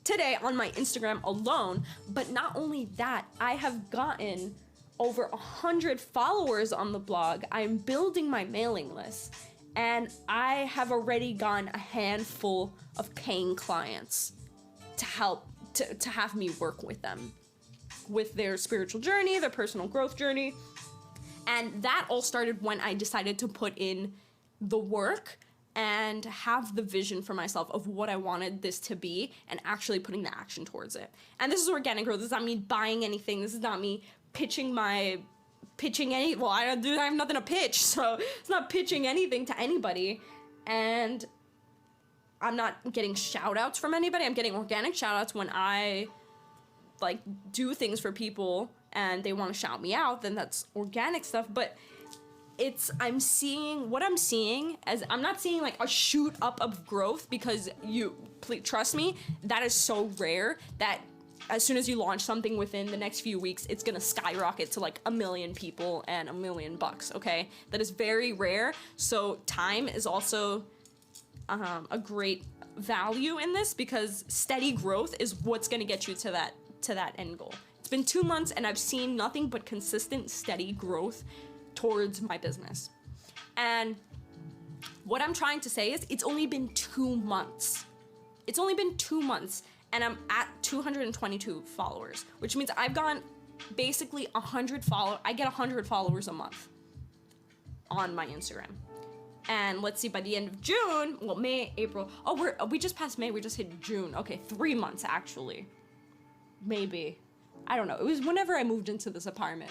today on my Instagram alone, but not only that, I have gotten over 100 followers on the blog. I'm building my mailing list, and I have already gotten a handful of paying clients to help to have me work with them with their spiritual journey, their personal growth journey. And that all started when I decided to put in the work and have the vision for myself of what I wanted this to be and actually putting the action towards it. And this is organic growth. This is not me buying anything. This is not me pitching I have nothing to pitch, so it's not pitching anything to anybody. And I'm not getting shout outs from anybody. I'm getting organic shout outs when I do things for people and they want to shout me out, then that's organic stuff. But I'm seeing as I'm not seeing like a shoot up of growth, because please trust me, that is so rare that as soon as you launch something within the next few weeks, it's gonna skyrocket to like 1 million people and $1 million, okay? That is very rare. So time is also a great value in this, because steady growth is what's gonna get you to that end goal. It's been 2 months and I've seen nothing but consistent, steady growth towards my business. And what I'm trying to say is it's only been 2 months. It's only been 2 months and I'm at 222 followers, which means I've gone basically 100 followers. I get 100 followers a month on my Instagram. And let's see, by the end of June, well, May, April, we just passed May, we just hit June. Okay, 3 months actually. Maybe. I don't know. It was whenever I moved into this apartment.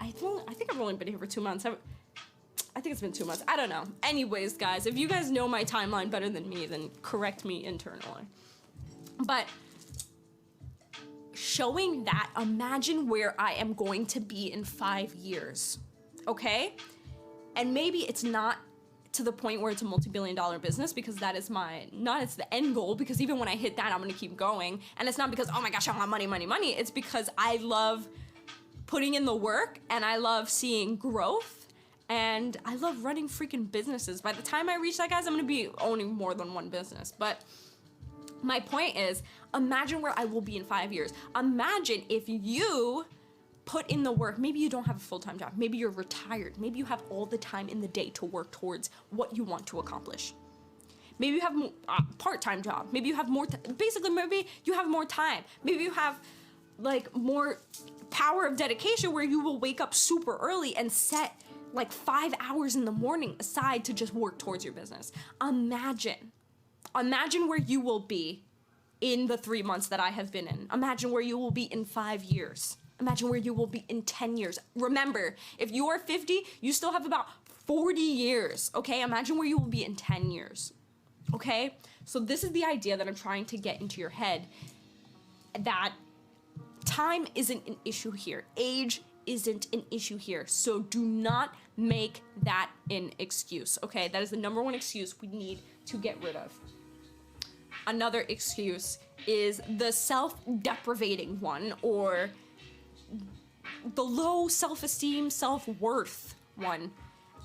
I think I've only been here for 2 months. I think it's been 2 months. I don't know. Anyways, guys, if you guys know my timeline better than me, then correct me internally. But showing that, imagine where I am going to be in 5 years, okay? And maybe it's not to the point where it's a multi-billion-dollar business, because that is it's the end goal, because even when I hit that, I'm gonna keep going. And it's not because, oh my gosh, I want money, money, money. It's because I love putting in the work and I love seeing growth and I love running freaking businesses. By the time I reach that, guys, I'm gonna be owning more than one business. But my point is, imagine where I will be in 5 years. Imagine if you put in the work. Maybe you don't have a full-time job. Maybe you're retired. Maybe you have all the time in the day to work towards what you want to accomplish. Maybe you have a part-time job. Maybe you have more, basically, maybe you have more time. Maybe you have like more power of dedication where you will wake up super early and set like 5 hours in the morning aside to just work towards your business. Imagine where you will be in the 3 months that I have been in. Imagine where you will be in 5 years. Imagine where you will be in 10 years. Remember, if you are 50, you still have about 40 years, okay? Imagine where you will be in 10 years, okay? So this is the idea that I'm trying to get into your head, that time isn't an issue here. Age isn't an issue here. So do not make that an excuse, okay? That is the number one excuse we need to get rid of. Another excuse is the self-deprivating one, or the low self-esteem, self-worth one.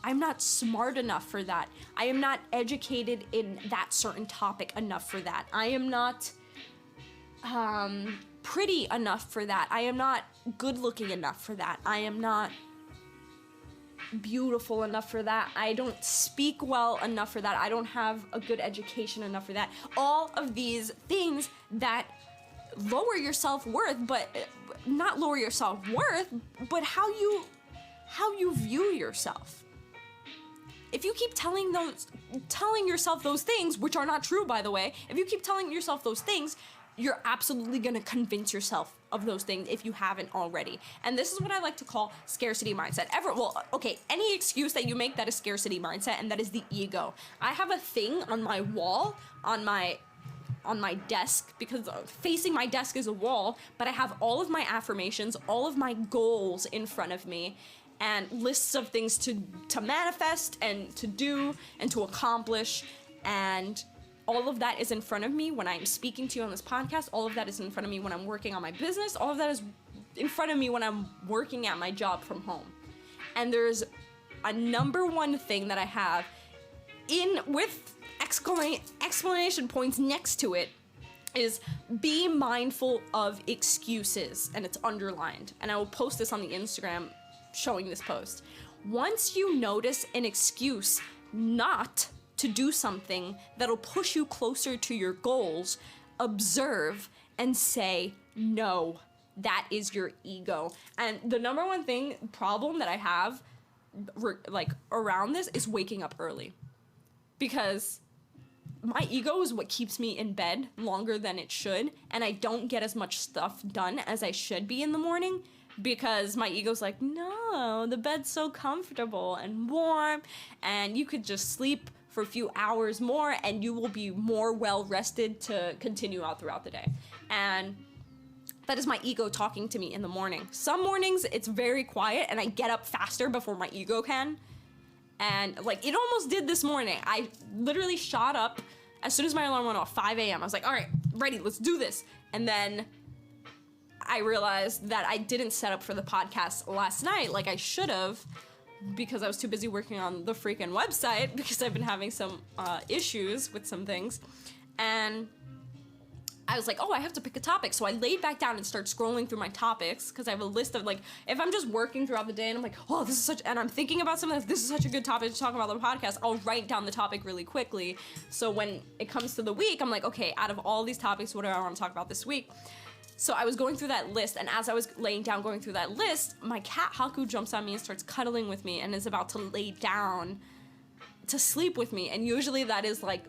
I'm not smart enough for that. I am not educated in that certain topic enough for that. I am not pretty enough for that. I am not good looking enough for that. I am not beautiful enough for that. I don't speak well enough for that. I don't have a good education enough for that. All of these things that lower your self-worth, but not lower your self-worth, but how you view yourself. If you keep telling yourself those things, which are not true, by the way, if you keep telling yourself those things, you're absolutely gonna convince yourself of those things if you haven't already. And this is what I like to call scarcity mindset. Any excuse that you make, that is scarcity mindset, and that is the ego. I have a thing on my wall, on my desk, because facing my desk is a wall, but I have all of my affirmations, all of my goals in front of me, and lists of things to manifest and to do and to accomplish, and all of that is in front of me when I'm speaking to you on this podcast. All of that is in front of me when I'm working on my business. All of that is in front of me when I'm working at my job from home. And there's a number one thing that I have with exclamation points next to it is be mindful of excuses, and it's underlined. And I will post this on the Instagram showing this post. Once you notice an excuse not to do something that'll push you closer to your goals, observe and say no. That is your ego. And the number one problem that I have around this is waking up early, because my ego is what keeps me in bed longer than it should, and I don't get as much stuff done as I should be in the morning, because my ego's like, no, the bed's so comfortable and warm, and you could just sleep for a few hours more and you will be more well rested to continue out throughout the day. And that is my ego talking to me in the morning. Some mornings it's very quiet and I get up faster before my ego can, And like, it almost did this morning. I literally shot up as soon as my alarm went off, 5 a.m. I was like, all right, ready, let's do this. And then I realized that I didn't set up for the podcast last night like I should have, because I was too busy working on the freaking website, because I've been having some issues with some things. And I was like, oh, I have to pick a topic. So I laid back down and started scrolling through my topics, because I have a list of, like, if I'm just working throughout the day and I'm like, oh, this is such, and I'm thinking about something, this is such a good topic to talk about on the podcast, I'll write down the topic really quickly. So when it comes to the week, I'm like, okay, out of all these topics, what do I want to talk about this week? So I was going through that list, and as I was laying down going through that list, my cat Haku jumps on me and starts cuddling with me and is about to lay down to sleep with me. And usually that is like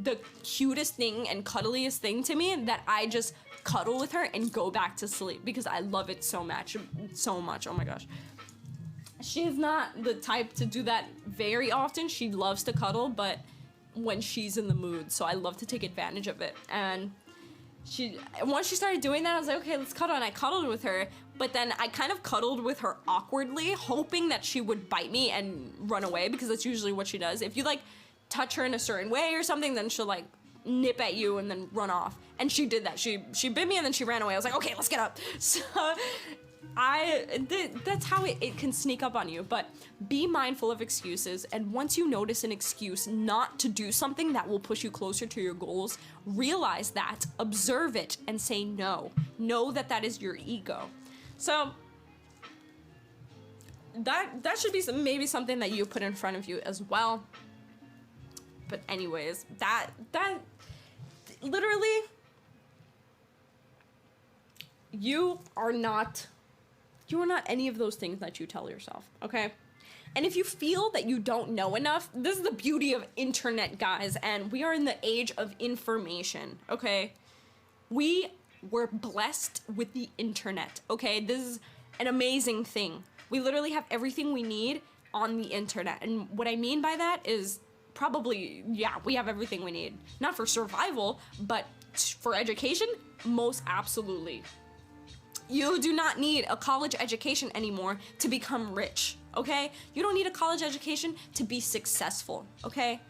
the cutest thing and cuddliest thing to me, that I just cuddle with her and go back to sleep, because I love it so much, oh my gosh. She's not the type to do that very often. She loves to cuddle, but when she's in the mood, so I love to take advantage of it. And once she started doing that, I was like, okay, let's cuddle, and I cuddled with her, but then I kind of cuddled with her awkwardly, hoping that she would bite me and run away, because that's usually what she does. If you like touch her in a certain way or something, then she'll like nip at you and then run off. And she did that. She bit me and then she ran away. I was like, okay, let's get up. So that's how it can sneak up on you. But be mindful of excuses, and once you notice an excuse not to do something that will push you closer to your goals, realize that, observe it, and say no. Know that that is your ego. So that should be maybe something that you put in front of you as well. But anyways, that literally, you are not any of those things that you tell yourself, okay? And if you feel that you don't know enough, this is the beauty of internet, guys, and we are in the age of information, okay? We were blessed with the internet, okay? This is an amazing thing. We literally have everything we need on the internet. And what I mean by that is probably, yeah, we have everything we need. Not for survival, but for education, most absolutely. You do not need a college education anymore to become rich, okay? You don't need a college education to be successful, okay?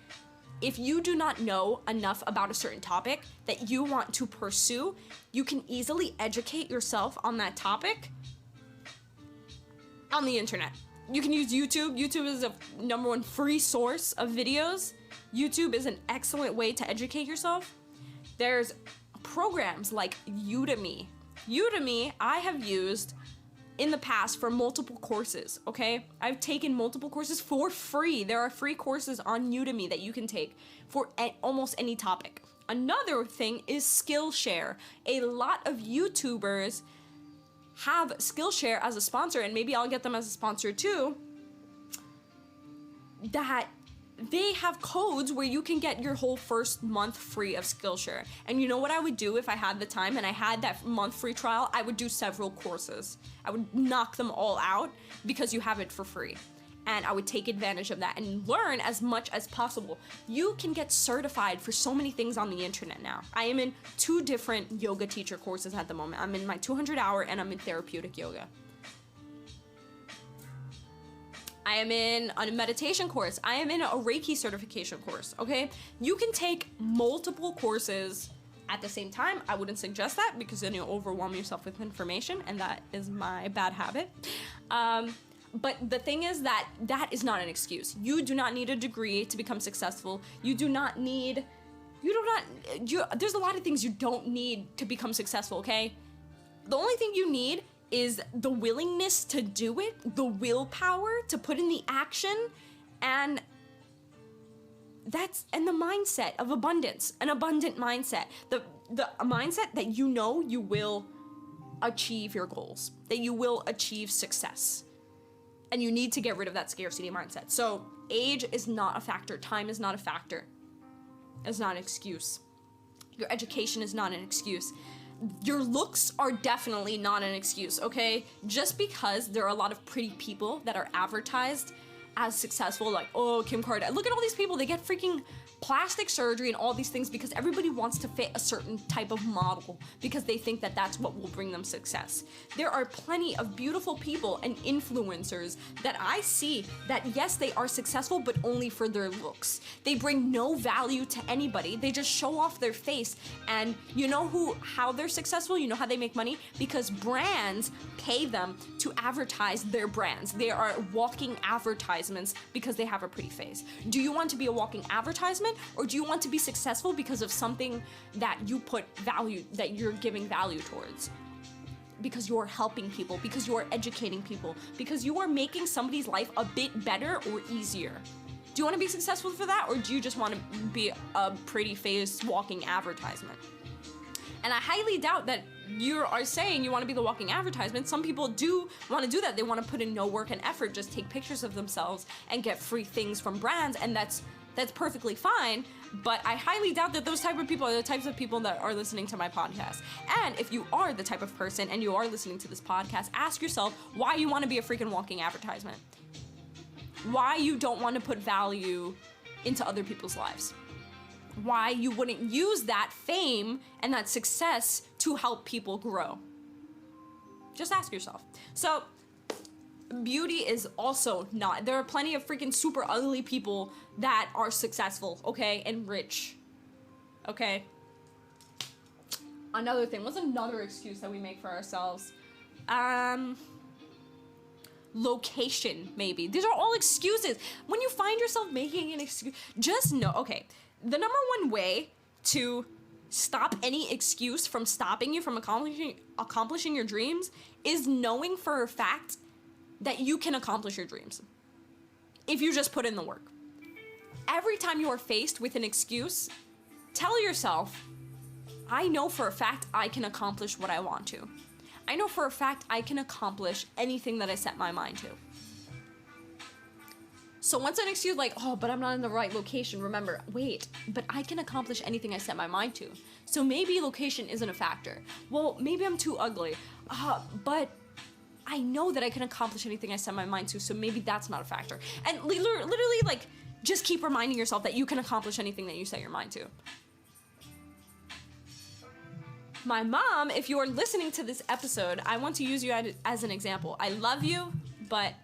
If you do not know enough about a certain topic that you want to pursue, you can easily educate yourself on that topic on the internet. You can use YouTube. YouTube is a #1 free source of videos. YouTube is an excellent way to educate yourself. There's programs like Udemy. Udemy, I have used in the past for multiple courses, okay? I've taken multiple courses for free. There are free courses on Udemy that you can take for almost any topic. Another thing is Skillshare. A lot of YouTubers have Skillshare as a sponsor, and maybe I'll get them as a sponsor too, that they have codes where you can get your whole first month free of Skillshare. And you know what I would do if I had the time and I had that month free trial? I would do several courses. I would knock them all out because you have it for free. And I would take advantage of that and learn as much as possible. You can get certified for so many things on the internet now. I am in 2 different yoga teacher courses at the moment. I'm in my 200-hour and I'm in therapeutic yoga. I am in a meditation course. I am in a Reiki certification course, okay? You can take multiple courses at the same time. I wouldn't suggest that because then you'll overwhelm yourself with information, and that is my bad habit. But the thing is that is not an excuse. You do not need a degree to become successful. There's a lot of things you don't need to become successful, okay? The only thing you need is the willingness to do it, the willpower to put in the action, and the mindset of abundance, an abundant mindset. The mindset that you know you will achieve your goals, that you will achieve success. And you need to get rid of that scarcity mindset. So age is not a factor. Time is not a factor. It's not an excuse. Your education is not an excuse. Your looks are definitely not an excuse, okay? Just because there are a lot of pretty people that are advertised as successful, like, oh, Kim Kardashian. Look at all these people. They get freaking plastic surgery and all these things because everybody wants to fit a certain type of model because they think that that's what will bring them success. There are plenty of beautiful people and influencers that I see that yes, they are successful, but only for their looks. They bring no value to anybody. They just show off their face. And you know how they're successful? You know how they make money? Because brands pay them to advertise their brands. They are walking advertisements because they have a pretty face. Do you want to be a walking advertisement, or do you want to be successful because of something that you put value, that you're giving value towards? Because you're helping people, because you're educating people, because you are making somebody's life a bit better or easier. Do you want to be successful for that, or do you just want to be a pretty face walking advertisement? And I highly doubt that you are saying you want to be the walking advertisement. Some people do want to do that. They want to put in no work and effort, just take pictures of themselves and get free things from brands, and that's perfectly fine. But I highly doubt that those type of people are the types of people that are listening to my podcast. And if you are the type of person and you are listening to this podcast, ask yourself why you want to be a freaking walking advertisement. Why you don't want to put value into other people's lives. Why you wouldn't use that fame and that success to help people grow. Just ask yourself. So, beauty is also not. There are plenty of freaking super ugly people that are successful, okay, and rich, okay? Another thing, what's another excuse that we make for ourselves? Location, maybe. These are all excuses. When you find yourself making an excuse, just know, okay, the number one way to stop any excuse from stopping you from accomplishing your dreams is knowing for a fact that you can accomplish your dreams if you just put in the work. Every time you are faced with an excuse, tell yourself, I know for a fact I can accomplish what I want to. I know for a fact I can accomplish anything that I set my mind to. So once an excuse like, oh, but I'm not in the right location, remember, wait, but I can accomplish anything I set my mind to. So maybe location isn't a factor. Well, maybe I'm too ugly, but I know that I can accomplish anything I set my mind to, so maybe that's not a factor. And literally, like, just keep reminding yourself that you can accomplish anything that you set your mind to. My mom, if you are listening to this episode, I want to use you as an example. I love you, but...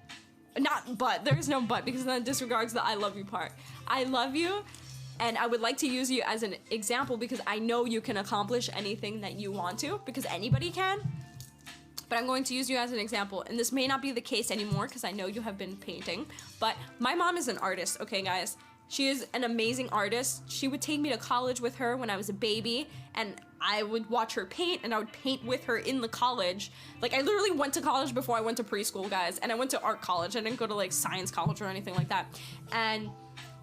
there is no but, because that disregards the I love you part. I love you, and I would like to use you as an example because I know you can accomplish anything that you want to, because anybody can. But I'm going to use you as an example, and this may not be the case anymore because I know you have been painting, but my mom is an artist, okay guys? She is an amazing artist. She would take me to college with her when I was a baby, and I would watch her paint, and I would paint with her in the college. Like, I literally went to college before I went to preschool, guys, and I went to art college. I didn't go to, like, science college or anything like that. And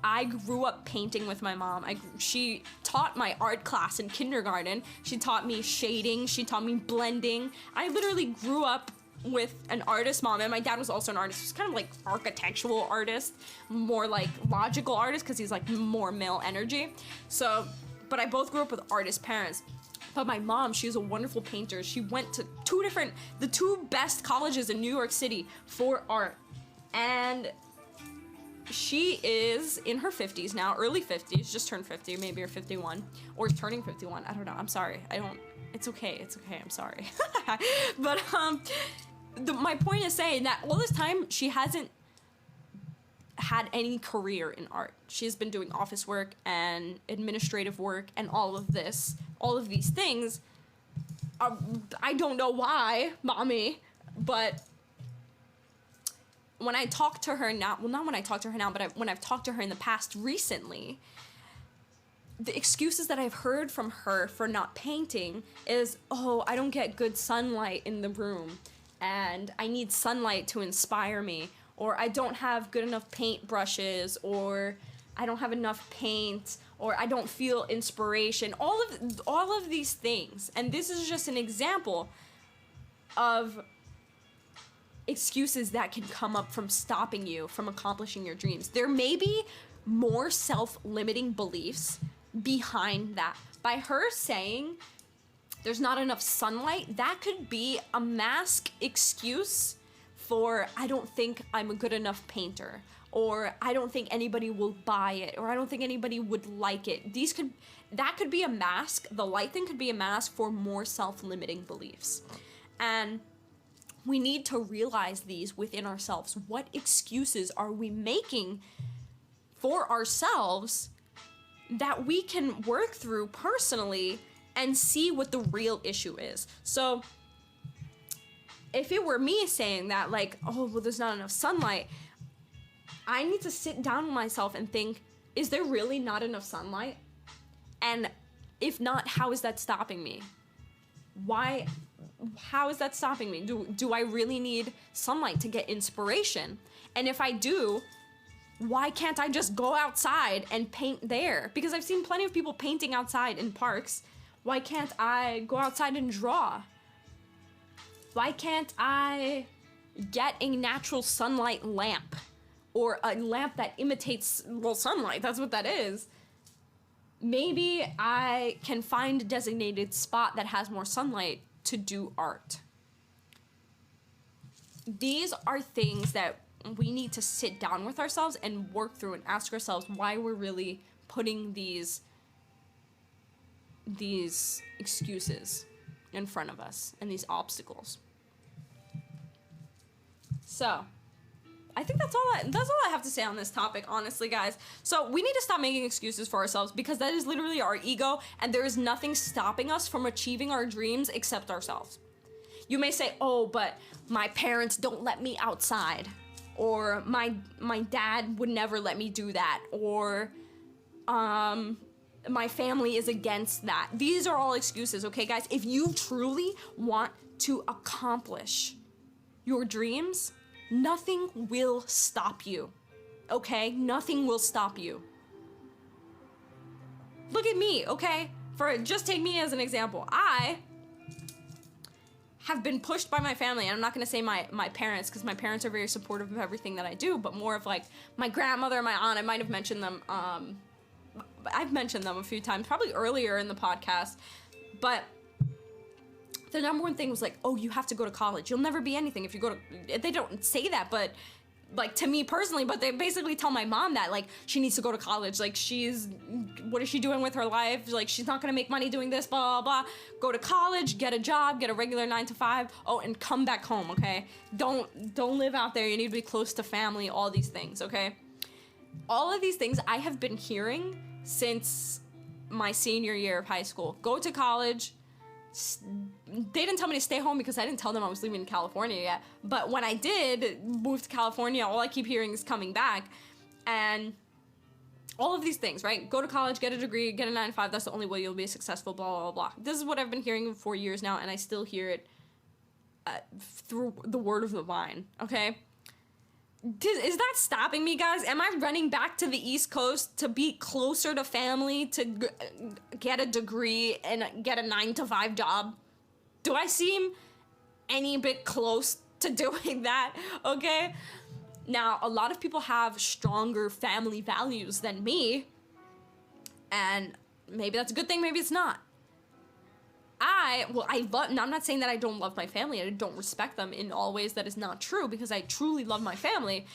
I grew up painting with my mom. She taught my art class in kindergarten. She taught me shading. She taught me blending. I literally grew up with an artist mom, and my dad was also an artist. He's kind of like architectural artist, more like logical artist because he's like more male energy. So, but I both grew up with artist parents. But my mom, she's a wonderful painter. She went to the two best colleges in New York City for art. And she is in her 50s now, early 50s, just turned 50, maybe or 51, or turning 51. I don't know. I'm sorry. It's okay. I'm sorry. But my point is saying that all this time she hasn't had any career in art. She's been doing office work and administrative work and all of these things. I don't know why, mommy, but when I talk to her now, well, not when I talk to her now, but when I've talked to her in the past recently, the excuses that I've heard from her for not painting is, oh, I don't get good sunlight in the room, and I need sunlight to inspire me, or I don't have good enough paint brushes, or I don't have enough paint, or I don't feel inspiration, all of these things. And this is just an example of excuses that can come up from stopping you from accomplishing your dreams. There may be more self-limiting beliefs behind that. By her saying there's not enough sunlight, that could be a mask excuse for I don't think I'm a good enough painter, or I don't think anybody will buy it, or I don't think anybody would like it. That could be a mask. The light thing could be a mask for more self-limiting beliefs. And we need to realize these within ourselves. What excuses are we making for ourselves that we can work through personally and see what the real issue is? So if it were me saying that, like, oh, well, there's not enough sunlight, I need to sit down with myself and think, is there really not enough sunlight? And if not, how is that stopping me? How is that stopping me? Do I really need sunlight to get inspiration? And if I do, why can't I just go outside and paint there? Because I've seen plenty of people painting outside in parks. Why can't I go outside and draw? Why can't I get a natural sunlight lamp? Or a lamp that imitates, well, sunlight, that's what that is. Maybe I can find a designated spot that has more sunlight to do art. These are things that we need to sit down with ourselves and work through and ask ourselves why we're really putting these excuses in front of us and these obstacles. So, I think that's all I have to say on this topic, honestly, guys. So we need to stop making excuses for ourselves, because that is literally our ego, and there is nothing stopping us from achieving our dreams except ourselves. You may say, oh, but my parents don't let me outside, or my dad would never let me do that, or my family is against that. These are all excuses, okay, guys? If you truly want to accomplish your dreams, nothing will stop you, okay? Nothing will stop you. Look at me, okay? Just take me as an example. I have been pushed by my family, and I'm not gonna say my parents, because my parents are very supportive of everything that I do, but more of like my grandmother, my aunt. I might have mentioned them, I've mentioned them a few times, probably earlier in the podcast, but the number one thing was like, oh, you have to go to college. You'll never be anything if you go to... They don't say that, but, like, to me personally, but they basically tell my mom that, like, she needs to go to college. Like, what is she doing with her life? Like, she's not gonna make money doing this, blah, blah, blah. Go to college, get a job, get a regular 9-to-5. Oh, and come back home, okay? Don't live out there. You need to be close to family, all these things, okay? All of these things I have been hearing since my senior year of high school. Go to college. They didn't tell me to stay home because I didn't tell them I was leaving California yet. But when I did move to California, all I keep hearing is coming back. And all of these things, right? Go to college, get a degree, get a 9-to-5. That's the only way you'll be successful, blah, blah, blah. This is what I've been hearing for years now, and I still hear it through the word of the vine, okay? Is that stopping me, guys? Am I running back to the East Coast to be closer to family, to get a degree and get a 9-to-5 job? Do I seem any bit close to doing that? Okay? Now, a lot of people have stronger family values than me, and maybe that's a good thing, maybe it's not. I'm not saying that I don't love my family and I don't respect them in all ways. That is not true, because I truly love my family.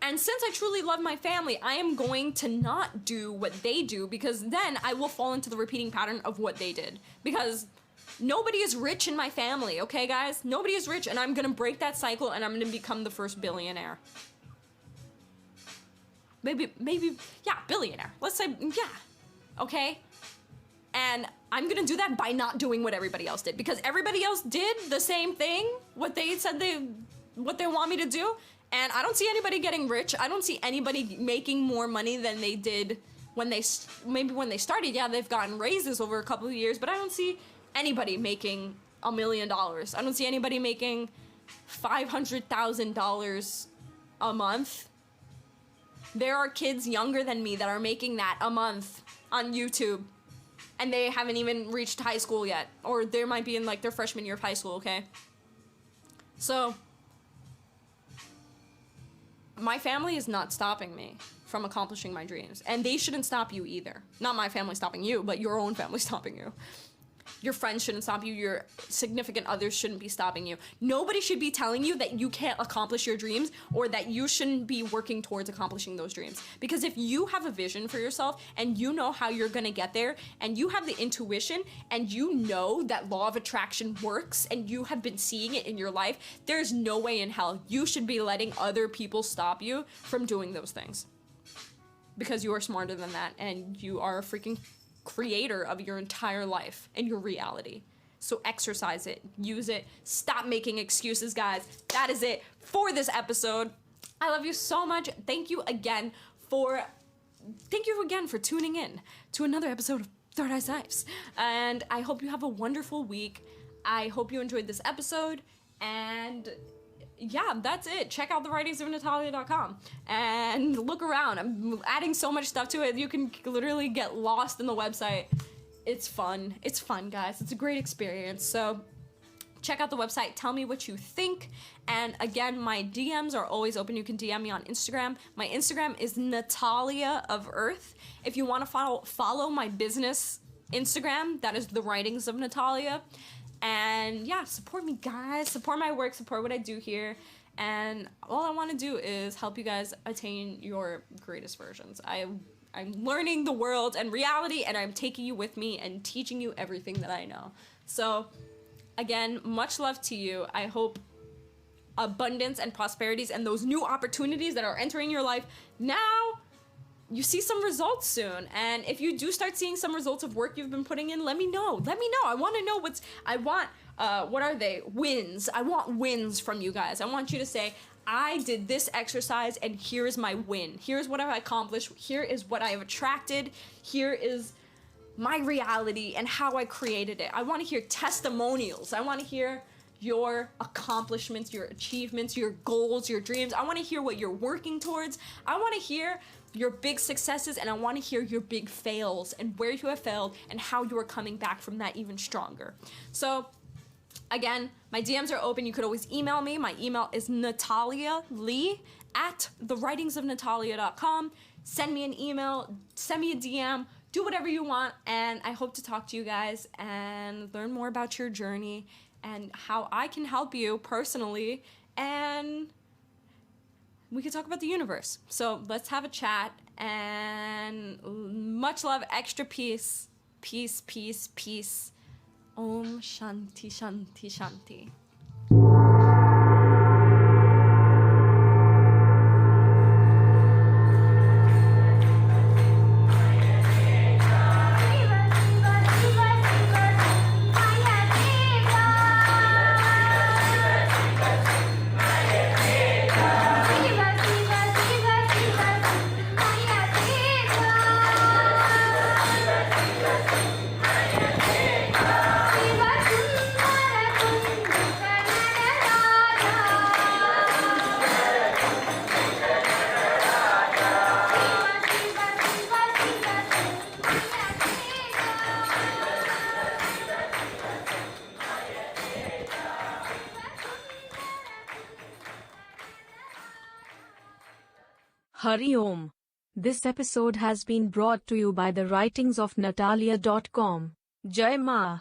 And since I truly love my family, I am going to not do what they do, because then I will fall into the repeating pattern of what they did. Because nobody is rich in my family, okay, guys? Nobody is rich, and I'm gonna break that cycle, and I'm gonna become the first billionaire. Maybe, yeah, billionaire. Let's say, yeah, okay? And I'm gonna do that by not doing what everybody else did, because everybody else did the same thing, what they said what they want me to do, and I don't see anybody getting rich. I don't see anybody making more money than they did when they started. Yeah, they've gotten raises over a couple of years, but I don't see anybody making $1 million. I don't see anybody making $500,000 a month. There are kids younger than me that are making that a month on YouTube, and they haven't even reached high school yet, or they might be in like their freshman year of high school, okay? So, my family is not stopping me from accomplishing my dreams, and they shouldn't stop you either. Not my family stopping you, but your own family stopping you. Your friends shouldn't stop you. Your significant others shouldn't be stopping you. Nobody should be telling you that you can't accomplish your dreams or that you shouldn't be working towards accomplishing those dreams. Because if you have a vision for yourself and you know how you're gonna get there and you have the intuition and you know that law of attraction works and you have been seeing it in your life, there's no way in hell you should be letting other people stop you from doing those things. Because you are smarter than that and you are a freaking creator of your entire life and your reality. So exercise it, use it, stop making excuses, guys. That is it for this episode. I love you so much. Thank you again for tuning in to another episode of ThirdEyeCyphs. And I hope you have a wonderful week. I hope you enjoyed this episode. And yeah, that's it. Check out the writings of Natalia.com and look around. I'm adding so much stuff to it. You can literally get lost in the website. It's fun. It's fun, guys. It's a great experience. So check out the website. Tell me what you think. And again, my DMs are always open. You can DM me on Instagram. My Instagram is Natalia of Earth. If you want to follow my business Instagram, that is the writings of Natalia. And yeah, support me, guys. Support my work. Support what I do here. And all I want to do is help you guys attain your greatest versions. I'm learning the world and reality, and I'm taking you with me and teaching you everything that I know. So, again, much love to you. I hope abundance and prosperities and those new opportunities that are entering your life now, you see some results soon. And if you do start seeing some results of work you've been putting in, let me know. Let me know. I want to know what are they? Wins. I want wins from you guys. I want you to say, I did this exercise and here is my win. Here's what I've accomplished. Here is what I have attracted. Here is my reality and how I created it. I want to hear testimonials. I want to hear your accomplishments, your achievements, your goals, your dreams. I want to hear what you're working towards. I want to hear your big successes, and I want to hear your big fails and where you have failed and how you are coming back from that even stronger. So again, my DMs are open. You could always email me. My email is natalialee@thewritingsofnatalia.com. Send me an email, send me a DM, do whatever you want, and I hope to talk to you guys and learn more about your journey and how I can help you personally, and we can talk about the universe. So let's have a chat, and much love, extra peace, peace, peace, peace. Om Shanti, Shanti, Shanti. Hari Om. This episode has been brought to you by the writings of Natalia.com. Jai Ma.